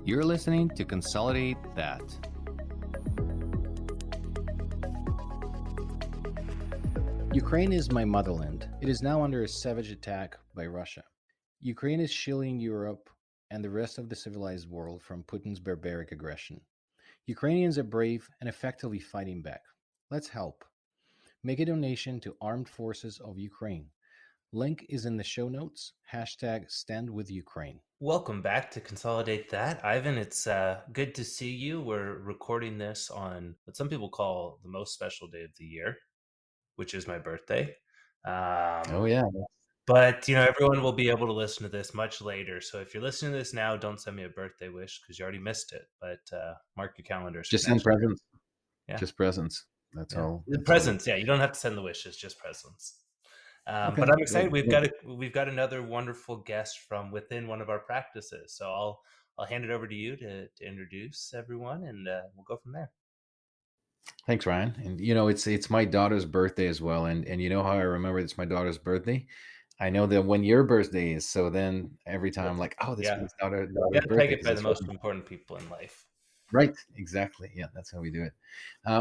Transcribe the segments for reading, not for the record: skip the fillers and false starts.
You're listening to Consolidate That. Ukraine is my motherland. It is now under a savage attack by Russia. Ukraine is shielding Europe and the rest of the civilized world from Putin's barbaric aggression. Ukrainians are brave and effectively fighting back. Let's help. Make a donation to Armed Forces of Ukraine. Link is in the show notes. Hashtag Stand with Ukraine. Welcome back to Consolidate That. Ivan, it's good to see you. We're recording this on what some people call the most special day of the year, which is my birthday. Oh, yeah. But, everyone will be able to listen to this much later. So if you're listening to this now, don't send me a birthday wish because you already missed it. But mark your calendars for Just send next year. presents. Yeah. Just presents. That's Yeah. all. The That's all. presents. Yeah. You don't have to send the wishes, just presents. Okay. But I'm excited. Good. We've got another wonderful guest from within one of our practices. So I'll hand it over to you to introduce everyone, and we'll go from there. Thanks, Ryan. And it's my daughter's birthday as well. And you know how I remember it's my daughter's birthday? I know that when your birthday is, so then every time I'm like, oh, this is Yeah, my you daughter's got to peg birthday it because by the that's what. most important people in life. Right, exactly. Yeah, that's how we do it.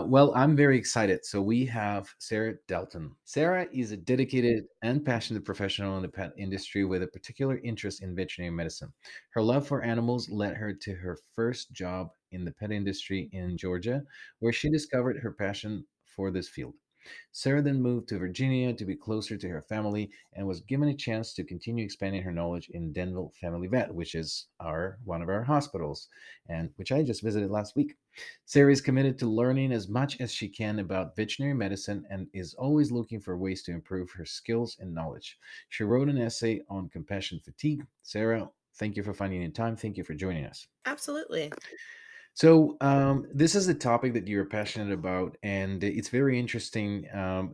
Well, I'm very excited. So we have Sarah Dalton. Sarah is a dedicated and passionate professional in the pet industry with a particular interest in veterinary medicine. Her love for animals led her to her first job in the pet industry in Georgia, where she discovered her passion for this field. Sarah then moved to Virginia to be closer to her family and was given a chance to continue expanding her knowledge in Danville Family Vet, which is one of our hospitals, and which I just visited last week. Sarah is committed to learning as much as she can about veterinary medicine and is always looking for ways to improve her skills and knowledge. She wrote an essay on compassion fatigue. Sarah, thank you for finding the time. Thank you for joining us. Absolutely. So, this is a topic that you're passionate about, and it's very interesting.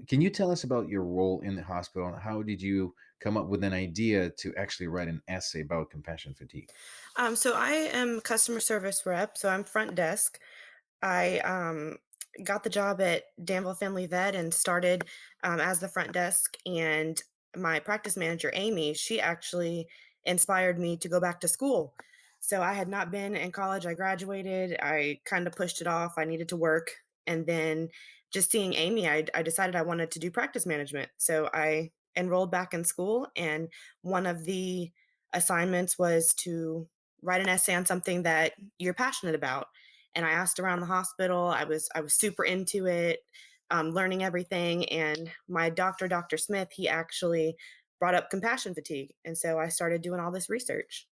Can you tell us about your role in the hospital and how did you come up with an idea to actually write an essay about compassion fatigue? So I am customer service rep, so I'm front desk. I got the job at Danville Family Vet and started as the front desk. And my practice manager, Amy, she actually inspired me to go back to school. So I had not been in college. I graduated. I kind of pushed it off. I needed to work. And then just seeing Amy, I decided I wanted to do practice management. So I enrolled back in school. And one of the assignments was to write an essay on something that you're passionate about. And I asked around the hospital. I was super into it, learning everything. And my doctor, Dr. Smith, he actually brought up compassion fatigue, and so I started doing all this research.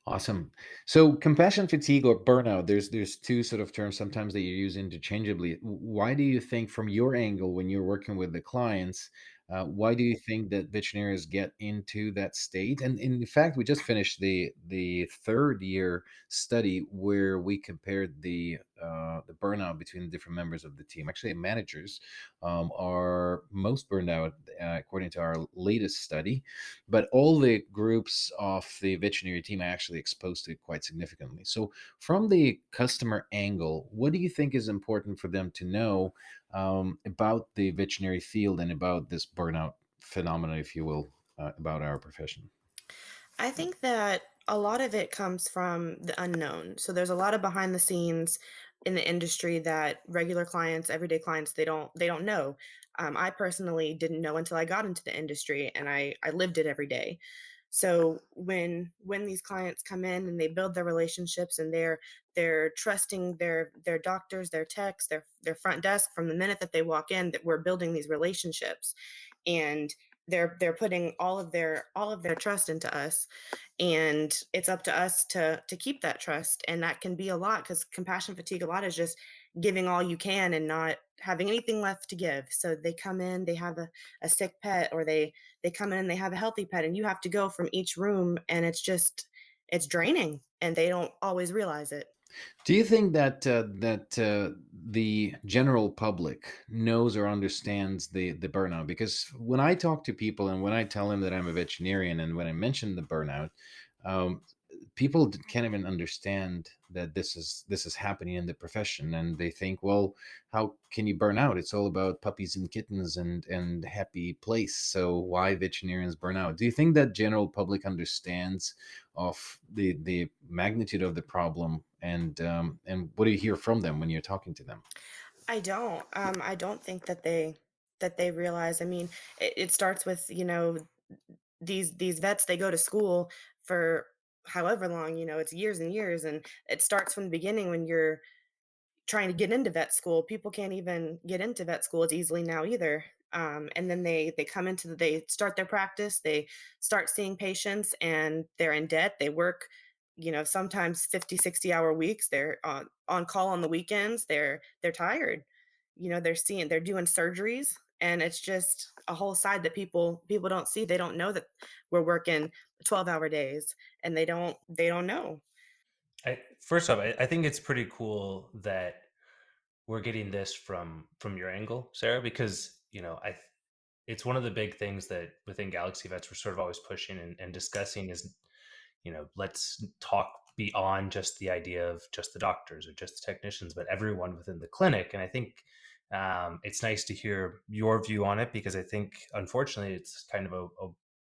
Awesome. So, compassion fatigue or burnout, there's two sort of terms sometimes that you use interchangeably. Why do you think, from your angle, when you're working with the clients, why do you think that veterinarians get into that state? And in fact, we just finished the third year study where we compared the burnout between the different members of the team. Actually, managers are most burned out according to our latest study, but all the groups of the veterinary team are actually exposed to it quite significantly. So, from the customer angle, what do you think is important for them to know about the veterinary field and about this burnout phenomenon, if you will, about our profession? I think that a lot of it comes from the unknown. So there's a lot of behind the scenes in the industry that regular clients, everyday clients, they don't know. I personally didn't know until I got into the industry, and I lived it every day. So when these clients come in and they build their relationships and they're trusting their doctors, their techs, their front desk from the minute that they walk in, that we're building these relationships, and they're putting all of their trust into us, and it's up to us to keep that trust. And that can be a lot, because compassion fatigue a lot is just giving all you can and not having anything left to give. So they come in, they have a sick pet, or they come in and they have a healthy pet, and you have to go from each room, and it's draining, and they don't always realize it. Do you think that the general public knows or understands the burnout? Because when I talk to people and when I tell them that I'm a veterinarian and when I mention the burnout, um, people can't even understand that this is happening in the profession, and they think, well, how can you burn out? It's all about puppies and kittens and happy place. So why veterinarians burn out? Do you think that general public understands of the magnitude of the problem, and what do you hear from them when you're talking to them? I don't think that they realize. I mean, it starts with, these vets, they go to school for however long, it's years and years, and it starts from the beginning when you're trying to get into vet school. People can't even get into vet school as easily now either. And then they come into they start their practice, they start seeing patients, and they're in debt. They work, sometimes 50, 60 hour weeks. They're on call on the weekends. They're tired. They're doing surgeries, and it's just a whole side that people don't see. They don't know that we're working 12-hour days, and they don't know. First off, I think it's pretty cool that we're getting this from your angle, Sarah, because it's one of the big things that within Galaxy Vets we're sort of always pushing and discussing is, let's talk beyond just the idea of just the doctors or just the technicians, but everyone within the clinic. And I think it's nice to hear your view on it, because I think unfortunately it's kind of a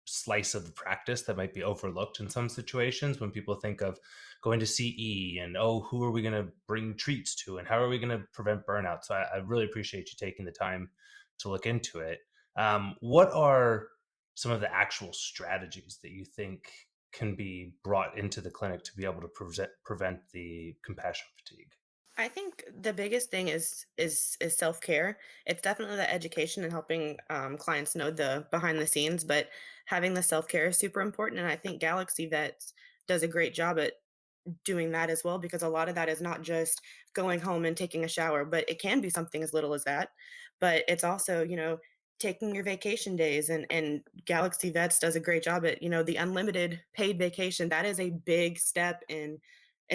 slice of the practice that might be overlooked in some situations when people think of going to CE and, oh, who are we going to bring treats to and how are we going to prevent burnout. So I really appreciate you taking the time to look into it. What are some of the actual strategies that you think can be brought into the clinic to be able to prevent the compassion fatigue? I think the biggest thing is self-care. It's definitely the education and helping clients know the behind the scenes, but having the self-care is super important. And I think Galaxy Vets does a great job at doing that as well, because a lot of that is not just going home and taking a shower, but it can be something as little as that. But it's also, taking your vacation days, and Galaxy Vets does a great job at, the unlimited paid vacation. That is a big step in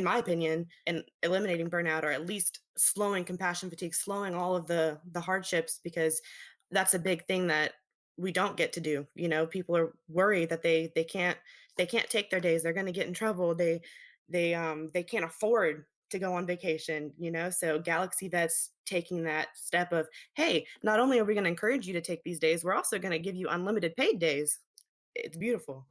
my opinion, in eliminating burnout, or at least slowing compassion fatigue, slowing all of the hardships, because that's a big thing that we don't get to do. People are worried that they can't take their days. They're going to get in trouble. They can't afford to go on vacation. So Galaxy Vets taking that step of, hey, not only are we going to encourage you to take these days, we're also going to give you unlimited paid days. It's beautiful.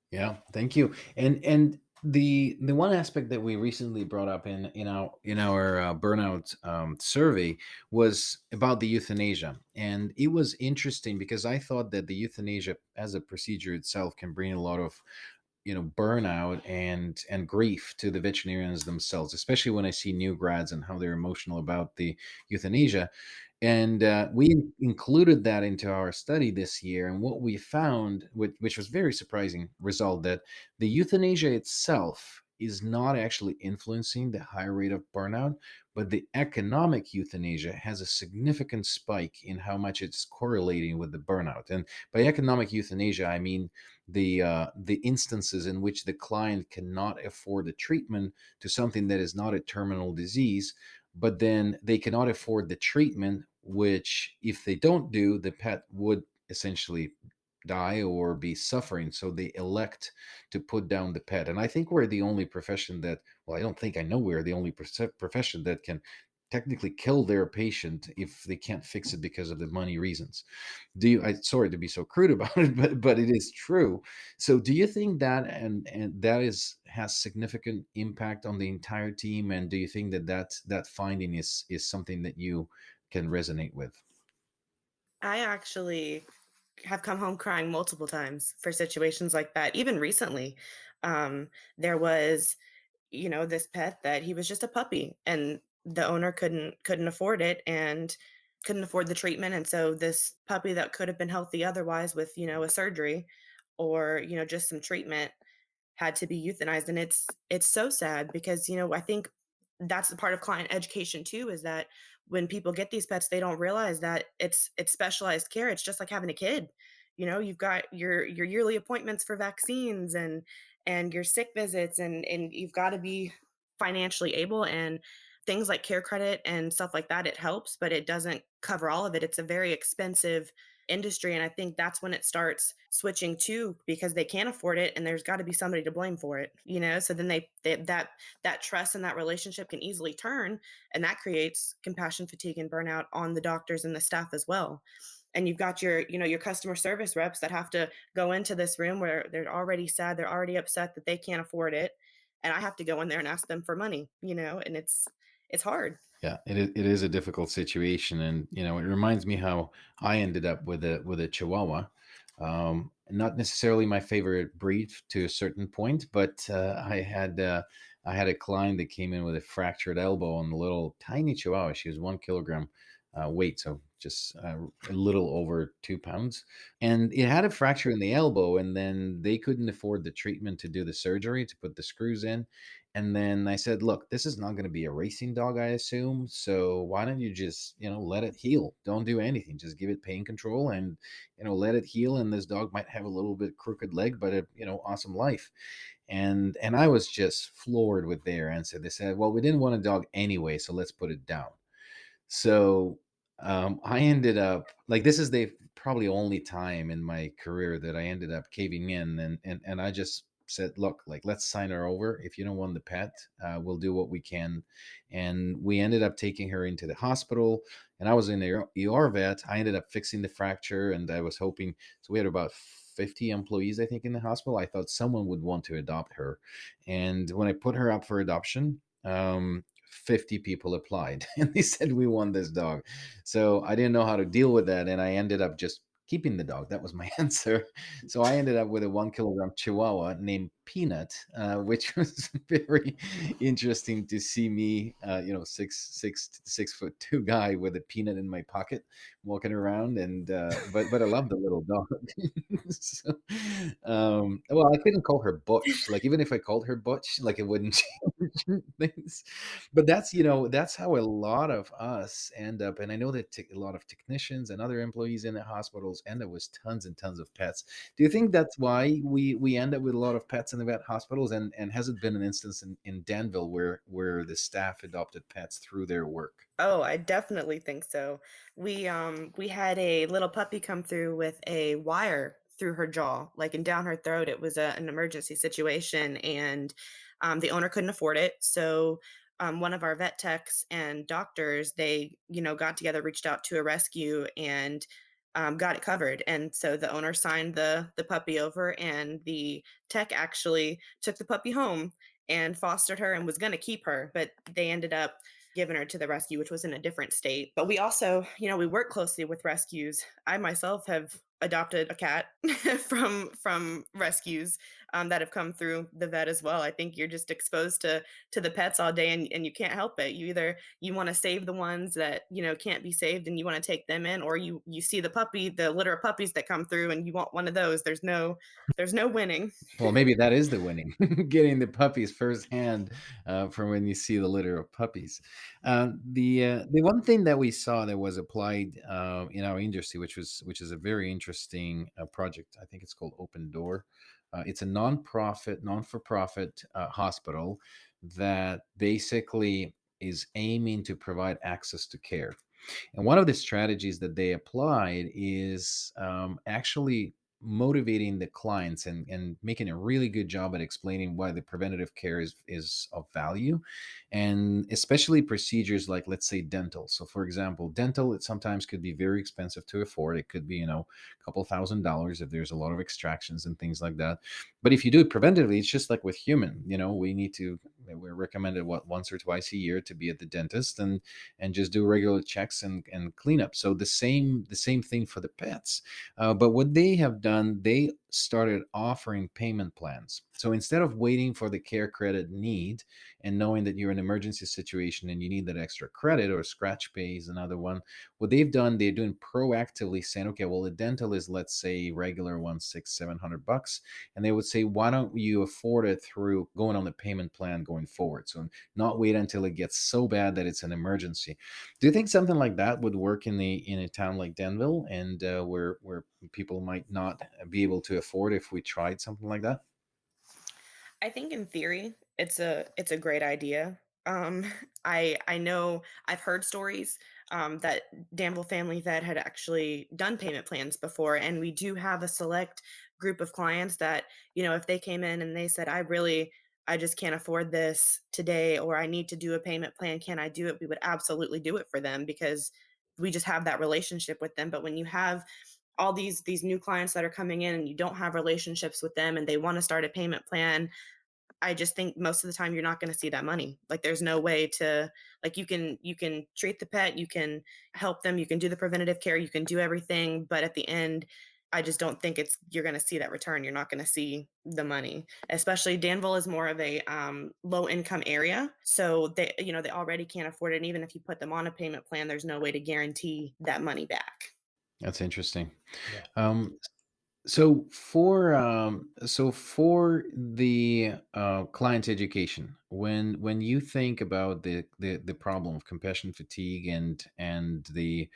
Yeah, thank you. And the one aspect that we recently brought up in our burnout survey was about the euthanasia, and it was interesting because I thought that the euthanasia as a procedure itself can bring a lot of burnout and grief to the veterinarians themselves, especially when I see new grads and how they're emotional about the euthanasia. And we included that into our study this year, and what we found, which was very surprising result, that the euthanasia itself is not actually influencing the high rate of burnout, but the economic euthanasia has a significant spike in how much it's correlating with the burnout. And by economic euthanasia, I mean the instances in which the client cannot afford the treatment to something that is not a terminal disease, but then they cannot afford the treatment, which if they don't do, the pet would essentially die or be suffering, so they elect to put down the pet. And I think we're the only profession that, well, I don't think, I know we're the only profession that can technically kill their patient if they can't fix it because of the money reasons. Do you, I, sorry to be so crude about it, but it is true. So do you think that, and that is has significant impact on the entire team, and do you think that that finding is something that you can resonate with? I actually have come home crying multiple times for situations like that. Even recently, there was, this pet that he was just a puppy, and the owner couldn't afford it, and couldn't afford the treatment. And so this puppy that could have been healthy otherwise with, a surgery, or, just some treatment, had to be euthanized. And it's so sad, because I think that's the part of client education too, is that when people get these pets, they don't realize that it's specialized care. It's just like having a kid. You've got your yearly appointments for vaccines, and your sick visits, and you've got to be financially able, and things like care credit and stuff like that. It helps, but it doesn't cover all of it. It's a very expensive industry, and I think that's when it starts switching too, because they can't afford it, and there's got to be somebody to blame for it, you know. So then that trust and that relationship can easily turn, and that creates compassion fatigue and burnout on the doctors and the staff as well. And you've got your, you know, your customer service reps that have to go into this room where they're already sad, they're already upset that they can't afford it, and I have to go in there and ask them for money, you know, and it's hard. Yeah, it is a difficult situation, and it reminds me how I ended up with a Chihuahua. Not necessarily my favorite breed to a certain point, but I had a client that came in with a fractured elbow on the little tiny Chihuahua. She was 1 kilogram weight, so just a little over 2 pounds, and it had a fracture in the elbow, and then they couldn't afford the treatment to do the surgery to put the screws in. And then I said, "Look, this is not going to be a racing dog, I assume. So why don't you just, let it heal? Don't do anything. Just give it pain control and, let it heal. And this dog might have a little bit crooked leg, but a, awesome life." And I was just floored with their answer. They said, "Well, we didn't want a dog anyway, so let's put it down." So, I ended up like this is the probably only time in my career that I ended up caving in, and I just said, "Look, like let's sign her over. If you don't want the pet, we'll do what we can." And we ended up taking her into the hospital, and I was in the ER vet. I ended up fixing the fracture, and I was hoping. So we had about 50 employees, I think, in the hospital. I thought someone would want to adopt her, and when I put her up for adoption, 50 people applied and they said we want this dog. So I didn't know how to deal with that. And I ended up just keeping the dog. That was my answer. So I ended up with a 1 kilogram Chihuahua named Peanut, which was very interesting to see me, 6'2" guy with a peanut in my pocket walking around. And, but I love the little dog. So, well, I couldn't call her Butch. Like, even if I called her Butch, like it wouldn't change things. But that's how a lot of us end up, and I know that a lot of technicians and other employees in the hospitals end up with tons and tons of pets. Do you think that's why we end up with a lot of pets in the vet hospitals? And has it been an instance in Danville where the staff adopted pets through their work? Oh, I definitely think so. We had a little puppy come through with a wire through her jaw, like, and down her throat. It was an emergency situation, and the owner couldn't afford it. So one of our vet techs and doctors, they, you know, got together, reached out to a rescue, and got it covered. And so the owner signed the puppy over, and the tech actually took the puppy home and fostered her and was going to keep her, but they ended up given her to the rescue, which was in a different state. But we also, you know, we work closely with rescues. I myself have adopted a cat from rescues that have come through the vet as well. I think you're just exposed to the pets all day, and you can't help it. You either you want to save the ones that, you know, can't be saved, and you want to take them in, or you see the puppy, the litter of puppies that come through, and you want one of those. There's no winning. Well, maybe that is the winning, getting the puppies firsthand from when you see the litter of puppies. The one thing that we saw that was applied in our industry, which is a very interesting project. I think it's called Open Door. It's a nonprofit, non-for-profit hospital that basically is aiming to provide access to care. And one of the strategies that they applied is actually motivating the clients and making a really good job at explaining why the preventative care is of value, and especially procedures like, let's say, dental. So for example, dental, it sometimes could be very expensive to afford. It could be, a couple $1,000s if there's a lot of extractions and things like that. But if you do it preventively, it's just like with human, we're recommended once or twice a year to be at the dentist and just do regular checks and cleanup. So the same thing for the pets. But what they have done, they started offering payment plans. So instead of waiting for the care credit need and knowing that you're in an emergency situation and you need that extra credit, or scratch pay is another one, what they've done, they're doing proactively saying, okay, well, the dental is, let's say, regular one, 600-700 bucks. And they would say, why don't you afford it through going on the payment plan going forward? So not wait until it gets so bad that it's an emergency. Do you think something like that would work in a town like Denville, and where people might not be able to afford if we tried something like that? I think in theory, it's a great idea. I know I've heard stories that Danville Family Vet had actually done payment plans before, and we do have a select group of clients that, if they came in and they said, I just can't afford this today, or I need to do a payment plan, can I do it? We would absolutely do it for them because we just have that relationship with them. But when you have all these new clients that are coming in and you don't have relationships with them and they want to start a payment plan, I just think most of the time you're not going to see that money. Like there's no way to, like, you can treat the pet, you can help them, you can do the preventative care, you can do everything, but at the end I just don't think it's you're going to see that return. You're not going to see the money. Especially Danville is more of a low income area, so they already can't afford it. And even if you put them on a payment plan, there's no way to guarantee that money back. That's interesting. Yeah. Um, so for the client education, when you think about the problem of compassion fatigue and the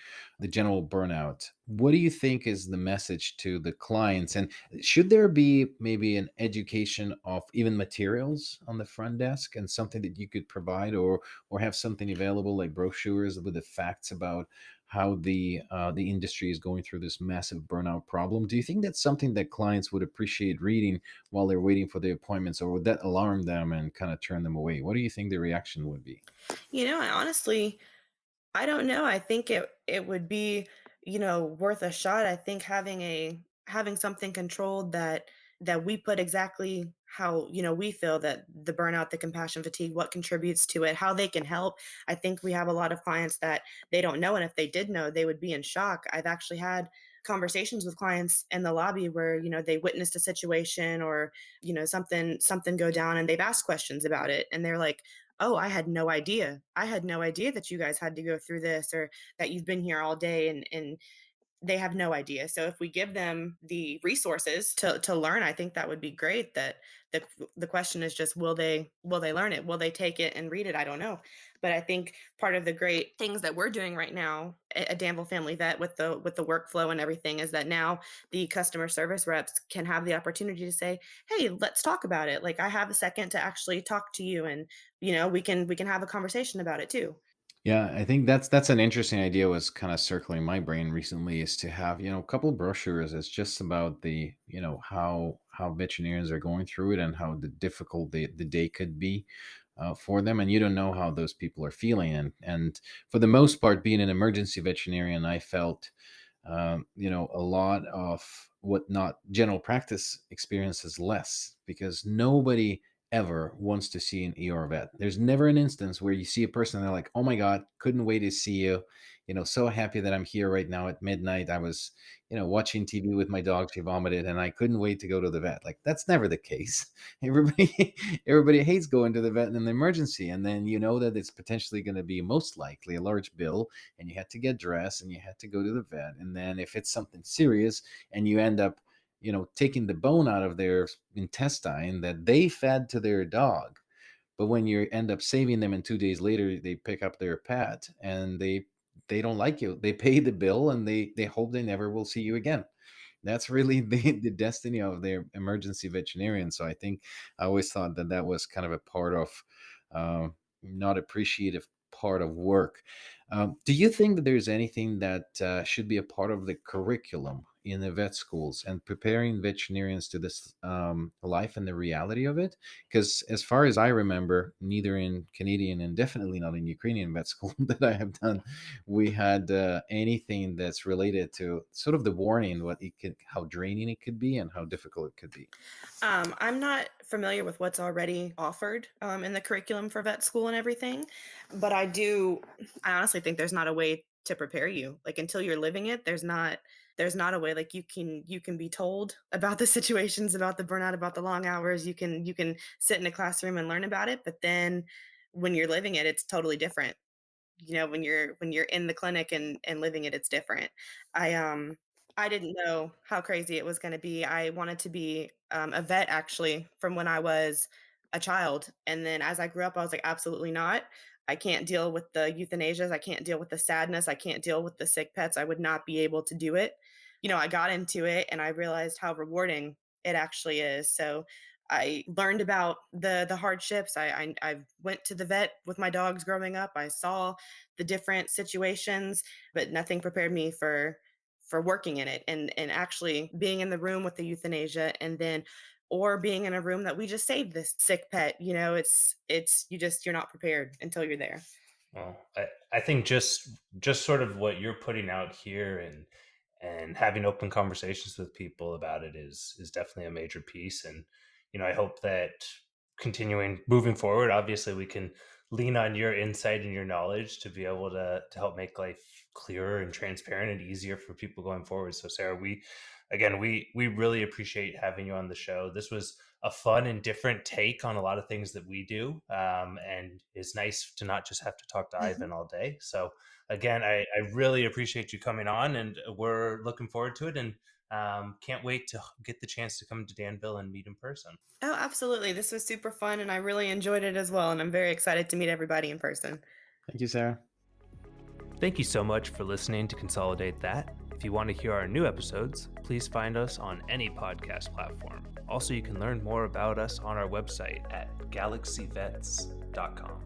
general burnout, what do you think is the message to the clients? And should there be maybe an education of even materials on the front desk and something that you could provide, or have something available like brochures with the facts about how the industry is going through this massive burnout problem? Do you think that's something that clients would appreciate reading while they're waiting for the appointments, or would that alarm them and kind of turn them away? What do you think the reaction would be? I honestly, I don't know. I think it would be, worth a shot. I think having something controlled that we put exactly how, we feel that the burnout, the compassion fatigue, what contributes to it, how they can help. I think we have a lot of clients that they don't know, and if they did know, they would be in shock. I've actually had conversations with clients in the lobby where, they witnessed a situation or, something go down and they've asked questions about it and they're like, "Oh, I had no idea. I had no idea that you guys had to go through this or that you've been here all day," and they have no idea. So if we give them the resources to learn, I think that would be great. That the question is just will they learn it? Will they take it and read it? I don't know. But I think part of the great things that we're doing right now at Danville Family Vet with the workflow and everything is that now the customer service reps can have the opportunity to say, "Hey, let's talk about it. Like I have a second to actually talk to you and we can have a conversation about it too." Yeah, I think that's an interesting idea was kind of circling my brain recently, is to have, a couple brochures that's just about the, how veterinarians are going through it and how the difficult the day could be for them. And you don't know how those people are feeling. And for the most part, being an emergency veterinarian, I felt a lot of what not general practice experiences less, because nobody ever wants to see an ER vet. There's never an instance where you see a person and they're like, "Oh my God, couldn't wait to see you. So happy that I'm here right now at midnight. I was, watching TV with my dog. She vomited and I couldn't wait to go to the vet." Like that's never the case. Everybody, everybody hates going to the vet in an emergency. And then you know that it's potentially going to be most likely a large bill, and you had to get dressed and you had to go to the vet. And then if it's something serious and you end up, taking the bone out of their intestine that they fed to their dog, but when you end up saving them and 2 days later they pick up their pet and they don't like you, they pay the bill and they hope they never will see you again. That's really the destiny of their emergency veterinarian. So I think I always thought that that was kind of a part of uh, not appreciative part of work. Do you think that there's anything that should be a part of the curriculum in the vet schools and preparing veterinarians to this life and the reality of it? Because as far as I remember, neither in Canadian and definitely not in Ukrainian vet school that I have done, we had anything that's related to sort of the warning, what it could, how draining it could be, and how difficult it could be. I'm not familiar with what's already offered in the curriculum for vet school and everything, but I honestly think there's not a way to prepare you. Like until you're living it, there's not a way. Like you can be told about the situations, about the burnout, about the long hours. You can sit in a classroom and learn about it, but then when you're living it, it's totally different. When you're in the clinic and living it, it's different. I didn't know how crazy it was going to be. I wanted to be a vet actually from when I was a child, and then as I grew up I was like, absolutely not. I can't deal with the euthanasias, I can't deal with the sadness, I can't deal with the sick pets. I would not be able to do it. I got into it and I realized how rewarding it actually is. So I learned about the hardships. I went to the vet with my dogs growing up. I saw the different situations, but nothing prepared me for working in it and actually being in the room with the euthanasia, and then or being in a room that we just saved this sick pet. It's you're not prepared until you're there. Well, I think just sort of what you're putting out here and having open conversations with people about it is definitely a major piece. And I hope that continuing moving forward, obviously we can lean on your insight and your knowledge to be able to help make life clearer and transparent and easier for people going forward. So Sarah, we really appreciate having you on the show. This was a fun and different take on a lot of things that we do. And it's nice to not just have to talk to Ivan all day. So again, I really appreciate you coming on, and we're looking forward to it, and can't wait to get the chance to come to Danville and meet in person. Oh, absolutely. This was super fun and I really enjoyed it as well. And I'm very excited to meet everybody in person. Thank you, Sarah. Thank you so much for listening to Consolidate That. If you want to hear our new episodes, please find us on any podcast platform. Also, you can learn more about us on our website at galaxyvets.com.